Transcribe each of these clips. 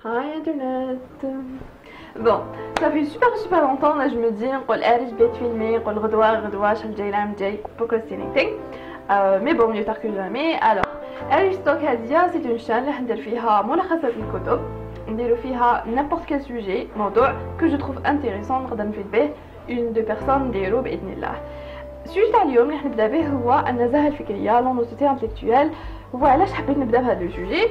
Hi internet. Bon, ça fait super longtemps là je me dis نقول je vais te filmer نقول غدوة شحال جاي العام الجاي procrastinating. Mais bon mieux tard que jamais. Alors Aristoc هذه c'est une chaîne اللي حندير فيها ملخصات الكتب، نديرو فيها n'importe quel sujet موضوع que je trouve intéressant نقدر نفيد به une deux personnes نديرو بإذن الله. السوجي تاع اليوم اللي حنبدا به هو النزاهة الفكرية l'honnêteté intellectuelle. وعلاش حبيت نبدا بهذا السوجي؟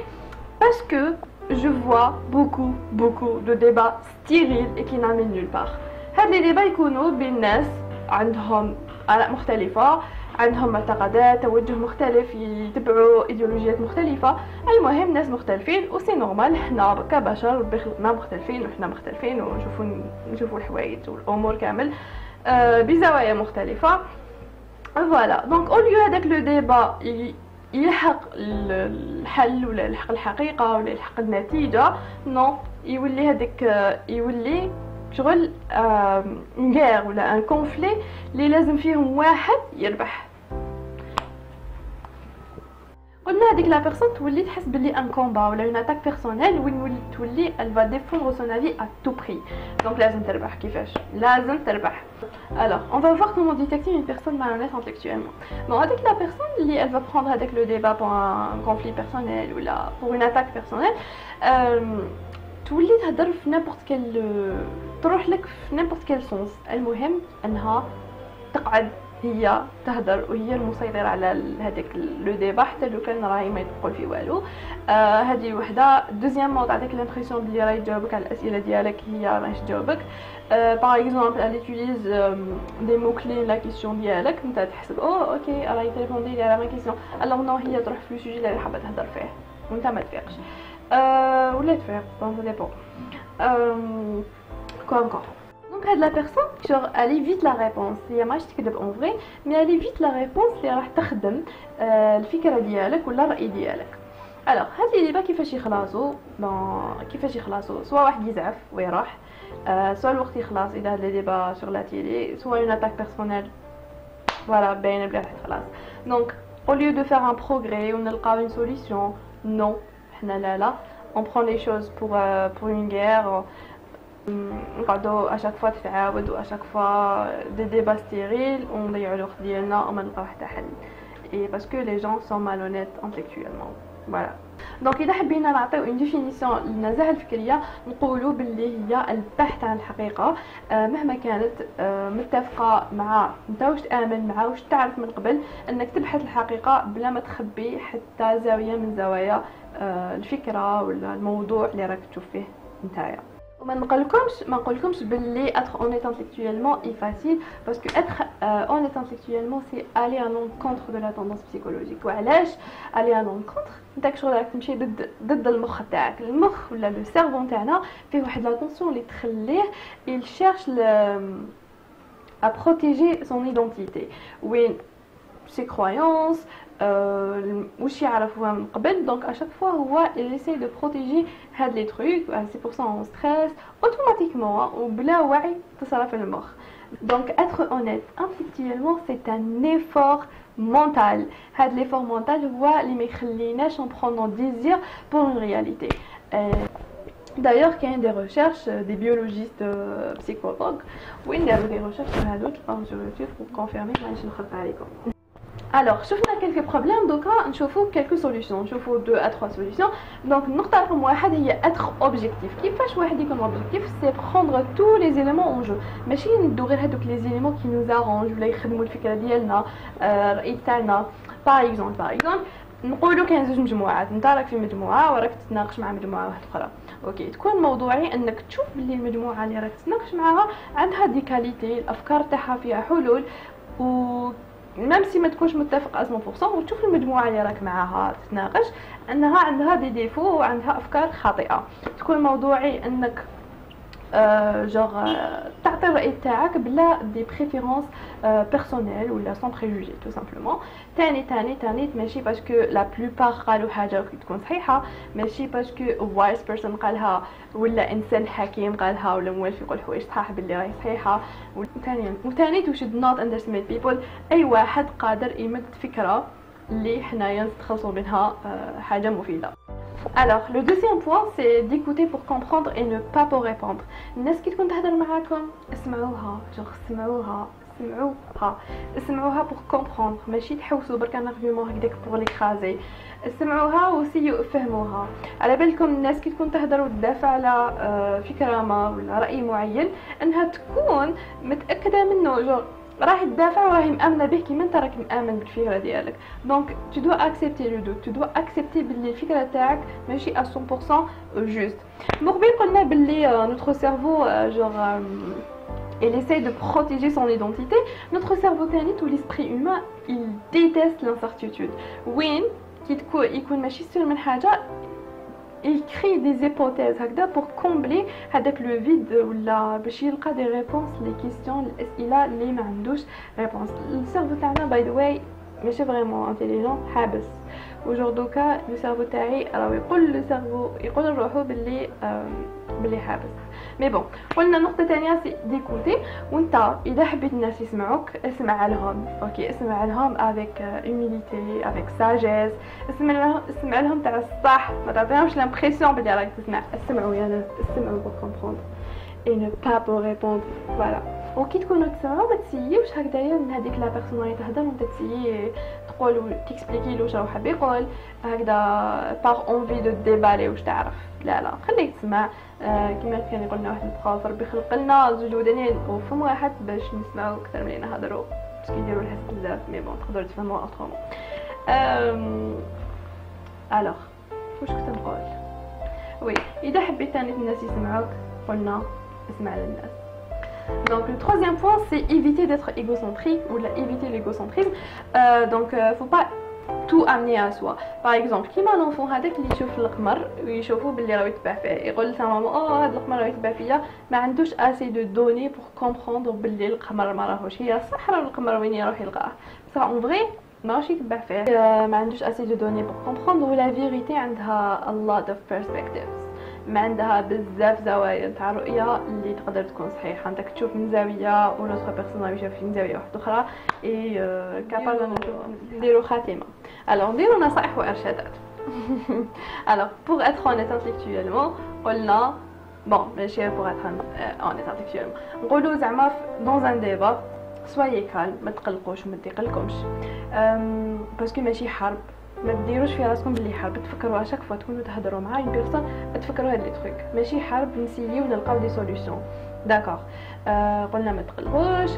parce que je vois beaucoup de débats stériles et qui n'amènent nulle part. هاد les débats يكونوا بين ناس عندهم آراء مختلفة، عندهم معتقدات، توجه مختلف، يتبعوا ايديولوجيات مختلفة، المهم ناس مختلفين وسي نورمال، حنا كبشر ربي خلقنا مختلفين وحنا مختلفين ونشوفوا الحوايج والامور كامل بزوايا مختلفة. فوالا دونك او ليو هذاك لو ديبا يلحق الحل ولا يلحق الحقيقه ولا يلحق النتيجه، نو يولي هذاك يولي شغل غير ولا ان كونفلي اللي لازم فيهم واحد يربح. قلنا هذيك لا بيرسون تولي تحس بلي ان كومبا ولا اون اتاك بيرسونيل وين تولي elle va défendre son avis à tout prix. Donc لازم تربح. كيفاش لازم تربح؟ Alors on va voir comment détecter une personne malhonnête intellectuellement. Bon avec la personne اللي elle va prendre avec le débat pour un conflit personnel ou là pour une attaque personnelle تولي تهضر في n'importe quel تروح لك في n'importe quel sens. المهم انها تقعد هي تهدر وهي المسيطرة على هذاك لو ديبا حتى لو كان راهي ما يقول فيه والو. هذه وحده. دوزيامون تعطيك لامبريسيون بلي راهي تجاوبك على الاسئله ديالك، هي راهي تجاوبك. باغ اكزومبل elle utilise des mots clés لا كيسيون ديالك، انت تحسب اوكي راهي تريبوندي لي على ما كيسيون، الوغ نو هي تروح في السوجي اللي حابه تهضر فيه وانت ما تفيقش ولا تفيق بون سا ديبون كون. Donc la personne genre elle évite la réponse، هي ماش تكذب en vrai mais elle évite la réponse اللي راح تخدم الفكره ديالك ولا الراي ديالك. الوغ هاد لي ديبا كيفاش يخلصوا؟ كيفاش يخلصوا؟ سواء واحد يزعف ويروح، سواء الوقت يخلص اذا هاد لي ديبا sur la télé، سواء une attaque personnelle voilà باينه بلي راح تخلص. Donc au lieu de faire un progrès ونلقاو une solution، non حنا لا on prend les choses pour une guerre. نقعدو اشاك فوا تتعاود واشاك فوا دي ديبا ستيريل ونضيعو الوقت ديالنا وما نلقاو حتى حل، اي باسكو لي جون سون مالونيت انتليكتويلمون. فوالا دونك اذا حبينا نعطيو اون ديفينيسيون للنزاهه الفكريه نقولوا باللي هي البحث عن الحقيقه مهما كانت متفقه مع انت واش تامن مع واش تعرف من قبل، انك تبحث الحقيقه بلا ما تخبي حتى زاويه من زوايا الفكره ولا الموضوع اللي راك تشوف فيه نتايا. ما نقولكمش باللي être honnête intellectuellement est facile parce que être honnête intellectuellement c'est aller à l'encontre de la tendance psychologique. وعلاش aller à l'encontre؟ نتاك شغل راك تمشي ضد المخ تاعك. المخ ولا لو سيرفو تاعنا فيه واحد لا تونسيون اللي تخليه il cherche à protéger son identité وين ses croyances واش يعرفوها من قبل. دونك اشاك فوا هو il essaie de protéger هاد لي تروك، c'est pour ça on stresse automatiquement وبلا وعي تصرف المخ. donc être honnête intellectuellement c'est un effort mental. هاد l'effort mental هو اللي ما يخليناش en prendre désir pour une réalité. D'ailleurs كاين des recherches des biologistes psychologues وين داروا des recherches sur هادو تلقاهم sur YouTube pour confirmer. مانيش نخبط عليكم. Alors, شفنا quelques problèmes دوكا نشوفوا quelques solutions، نشوفوا 2 à 3 solutions. donc النقطة رقم 1 هي être objectif. كيفاش واحد يكون objectif؟ c'est prendre tous les éléments en jeu، ماشي ندو غير هذوك les éléments qui nous arrangent ولا يخدموا الفكرة ديالنا الرأي تاعنا. باغ اكزومبل نقولوا كاين زوج مجموعات، انت راك في مجموعة وراك تتناقش مع مجموعة واحدة اخرى، اوكي تكون موضوعي انك تشوف باللي المجموعة اللي راك تتناقش معاها عندها دي كاليتي، الافكار تاعها فيها حلول، و ميم سي ما تكونش متفق 100% وتشوف المجموعه اللي راك معاها تتناقش انها عندها دي ديفو وعندها افكار خاطئه. تكون موضوعي انك جوغ تعطي الراي تاعك بلا دي بريفيرونس بيرسونيل ولا سون بريجوجي تو سامبلومون. تاني ماشي باسكو لا بلوبار قالوا حاجه تكون صحيحه، ماشي باسكو وايس بيرسون قالها ولا انسان حكيم قالها ولا موالف يقول حوايج صحاح باللي راهي صحيحه. وثاني تو شود نوت اندرستيميت بيبل. اي واحد قادر يمد فكره اللي حنايا نتخلصوا منها حاجه مفيده. Alors, le deuxième point, c'est d'écouter pour comprendre et ne pas pour répondre. الناس كي تكون تهضر معاكم اسمعوها، اسمعوها pour comprendre، ماشي تحوسوا برك ان ارغيومون هكذاك pour l'écraser. اسمعوها وسيو فهموها. على بالكم الناس كي تكون تهضر وتدافع على فكرة ما ولا رأي معين، انها تكون متأكدة منه، جو راهي تدافع وراهي مآمنة به كيما انت راك مآمن بالفكرة ديالك. دونك tu dois accepter le doute، tu dois accepter باللي الفكرة تاعك ماشي à 100% juste. من قبل قلنا باللي notre cerveau genre il essaye de protéger son identité. Notre cerveau تاني ou l'esprit humain il déteste l'incertitude. وين كي يكون ماشي سير من حاجة il crée des hypothèses هكذا pour combler هذاك le vide ولا باش يلقى des réponses les questions الأسئلة اللي ما عندوش réponse. السيرفو تاعنا by the way ماشي فريمون intelligent، حابس. وجور دوكا لو سيرفو تاعي راهو يقول لو سيرفو يقول لروحو باللي حابس. مي بون قلنا نقطه ثانيه سي ديكوتي. وانت اذا حبيت الناس يسمعوك اسمع لهم، اوكي اسمع لهم افيك هوميليتي افيك ساجيس، اسمع لهم تاع الصح، ما تعطيهمش لامبريسيون بلي راك تسمع. اسمعوا يا ناس، اسمعوا pour comprendre et ne pas pour répondre. فوالا. وكي تكونوا تسمعوا ما تسيوش هكذايا من هذيك لا بيرسون اللي تهضر وانت تسيي تقول تيكسبليكي له شنو حاب يقول هكذا باغ اونفي دو ديبالي واش تعرف. لا خليك تسمع. كما كان يقولنا واحد البروف ربي خلق لنا زوج ودانين وفم واحد باش نسمعوا اكثر من نهضروا، باش كيديروا الحس بزاف. مي بون تقدروا تفهموا اوترومون. الوغ واش كنت نقول؟ وي اذا حبيت ثاني الناس يسمعوك قلنا اسمع للناس. Donc le troisième point c'est éviter d'être égocentrique ou éviter l'égocentrisme. Donc faut pas tout amener à soi. Par exemple كيما l'enfant هذاك اللي يشوف القمر ويشوفوا باللي راه يتبع فيه، يقول لها ماما هذا القمر راه يتبع فيا، ما عندوش assez de données pour comprendre باللي القمر ما راهوش. هي صح راه القمر وين يروح يلقاه، بصح اون فري ماشي يتبع فيه. ما عندوش assez de données pour comprendre. ولا vérité عندها a lot of perspectives، ما عندها بزاف زوايا تاع رؤيه اللي تقدر تكون صحيحه. انت تشوف من زاويه ولوطخ بيرسون يشوف من زاويه واحده اخرى. اي كابابل نديرو خاتمه. الوغ نديرو نصائح وارشادات. الوغ بور اتر اونيت انتيليكتويلمون قلنا بون ماشي بور اتر اونيت انتيليكتويلمون، نقولو زعما دون ان ديبا سوايي كالم، ما تقلقوش وما تقلقوش باسكو ماشي حرب. ما ديروش في راسكم باللي حرب، تفكروا اشاك فوا تكونوا تهضروا مع اون بيرسون تفكروا هاد لي تروك، ماشي حرب، نسيو نلقاو دي سوليوشن. داكوغ قلنا ما تقلقوش.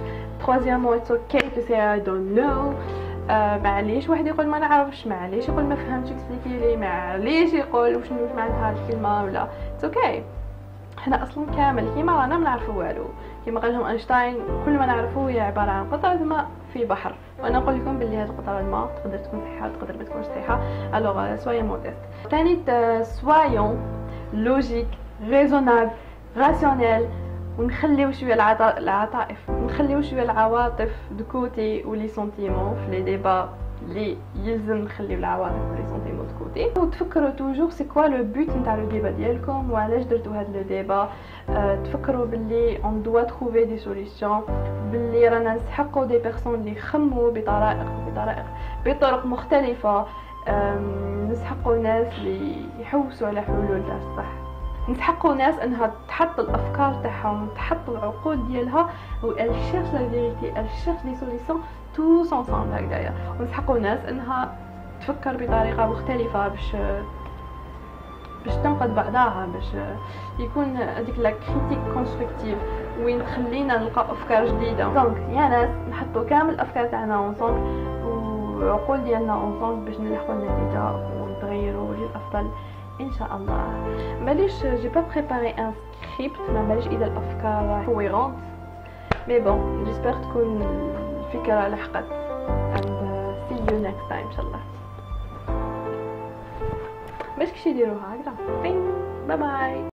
troisièmement اتس اوكي تو سي اي دونت نو. معليش واحد يقول ما نعرفش، معليش يقول ما فهمتش اكسبليكي لي، معليش يقول واش معناتها هاد الكلمه ولا اتس اوكي. حنا اصلا كامل كيما رانا ما نعرفوا والو، كيما قال لهم اينشتاين كل ما نعرفوه هي عباره عن قطره الماء في بحر. وانا نقول لكم باللي هاد قطره الماء تقدر تكون صحيحه تقدر ما تكونش صحيحه. الوغ سويون موديست. ثاني سويون لوجيك ريزونابل راسيونيل، ونخليو شويه العاطف، نخليو شويه العواطف دو كوتي ولي سونتيمون في لي ديبا اللي يلزم نخليو العواطف ولي سونتيمون دو كوتي. وتفكروا توجور سي كوا لو بوت نتاع لو ديبا ديالكم وعلاش درتو هاد لو ديبا. تفكروا باللي اون دوا تروفي دي سوليوشن، باللي رانا نسحقوا دي بيرسون اللي يخموا بطرق مختلفه، نسحقوا ناس اللي يحوسوا على حلول تاع الصح، نسحقوا ناس انها تحط الافكار تاعهم، تحط العقول ديالها و elle cherche la vérité، elle cherche des solutions tous ensemble هكذايا. ونسحقوا ناس انها تفكر بطريقه مختلفه باش تنقد بعضها، باش يكون هذيك لا كريتيك كونستركتيف وين تخلينا نلقى افكار جديده. دونك يا ناس نحطوا كامل الافكار تاعنا اونصومبل وعقول ديالنا اونصومبل باش نلحقوا النتيجه ونتغيروا للافضل ان شاء الله. معليش جي با بريباري ان سكريبت، ما باليش اذا الافكار كويرونت، مي بون جيسبر تكون الفكره لحقت. and see you next time ان شاء الله. باش كيش يديروها هكذا. باي باي.